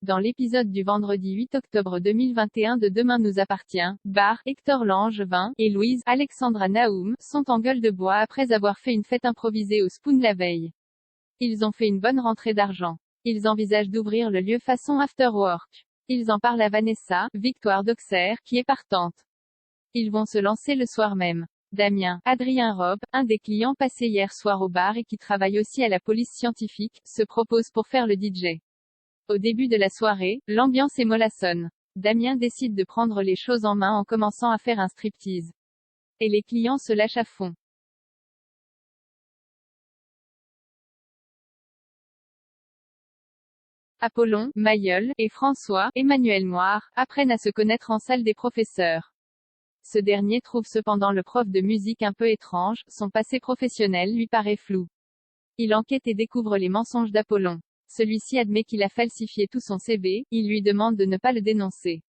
Dans l'épisode du vendredi 8 octobre 2021 de Demain nous appartient, Bar, Hector Langevin, et Louise, Alexandra Naoum, sont en gueule de bois après avoir fait une fête improvisée au Spoon la veille. Ils ont fait une bonne rentrée d'argent. Ils envisagent d'ouvrir le lieu façon after work. Ils en parlent à Vanessa, Victoire d'Auxerre, qui est partante. Ils vont se lancer le soir même. Damien, Adrien Robe, un des clients passés hier soir au bar et qui travaille aussi à la police scientifique, se propose pour faire le DJ. Au début de la soirée, l'ambiance est mollassonne. Damien décide de prendre les choses en main en commençant à faire un striptease. Et les clients se lâchent à fond. Apollon, Mailleul, et François, Emmanuel Moire, apprennent à se connaître en salle des professeurs. Ce dernier trouve cependant le prof de musique un peu étrange, son passé professionnel lui paraît flou. Il enquête et découvre les mensonges d'Apollon. Celui-ci admet qu'il a falsifié tout son CV, il lui demande de ne pas le dénoncer.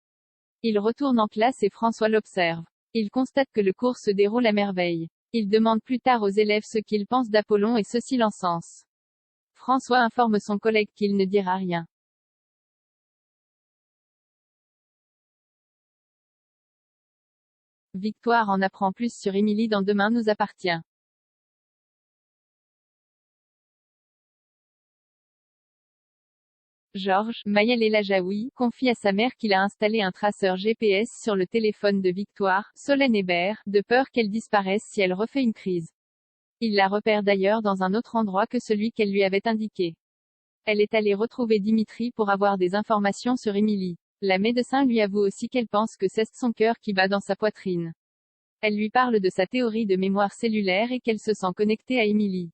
Il retourne en classe et François l'observe. Il constate que le cours se déroule à merveille. Il demande plus tard aux élèves ce qu'ils pensent d'Apollon et ceux-ci l'encensent. François informe son collègue qu'il ne dira rien. Victoire en apprend plus sur Émilie dans Demain nous appartient. Georges, Maëlle El Ajaoui, confie à sa mère qu'il a installé un traceur GPS sur le téléphone de Victoire, Solène Hébert, de peur qu'elle disparaisse si elle refait une crise. Il la repère d'ailleurs dans un autre endroit que celui qu'elle lui avait indiqué. Elle est allée retrouver Dimitri pour avoir des informations sur Émilie. La médecin lui avoue aussi qu'elle pense que c'est son cœur qui bat dans sa poitrine. Elle lui parle de sa théorie de mémoire cellulaire et qu'elle se sent connectée à Émilie.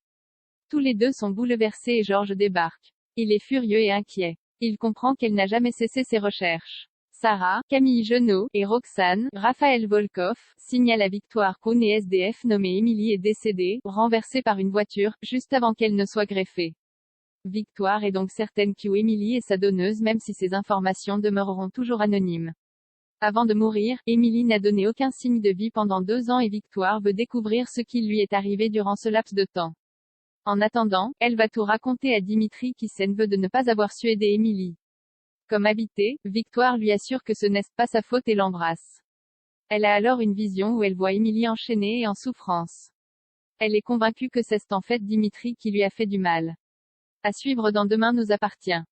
Tous les deux sont bouleversés et Georges débarque. Il est furieux et inquiet. Il comprend qu'elle n'a jamais cessé ses recherches. Sarah, Camille Genot, et Roxane, Raphaël Volkov, signalent à Victoire qu'une SDF nommée Émilie est décédée, renversée par une voiture, juste avant qu'elle ne soit greffée. Victoire est donc certaine que Émilie est sa donneuse même si ces informations demeureront toujours anonymes. Avant de mourir, Émilie n'a donné aucun signe de vie pendant 2 ans et Victoire veut découvrir ce qui lui est arrivé durant ce laps de temps. En attendant, elle va tout raconter à Dimitri qui s'en veut de ne pas avoir su aider Émilie. Comme habité, Victoire lui assure que ce n'est pas sa faute et l'embrasse. Elle a alors une vision où elle voit Émilie enchaînée et en souffrance. Elle est convaincue que c'est en fait Dimitri qui lui a fait du mal. À suivre dans Demain nous appartient.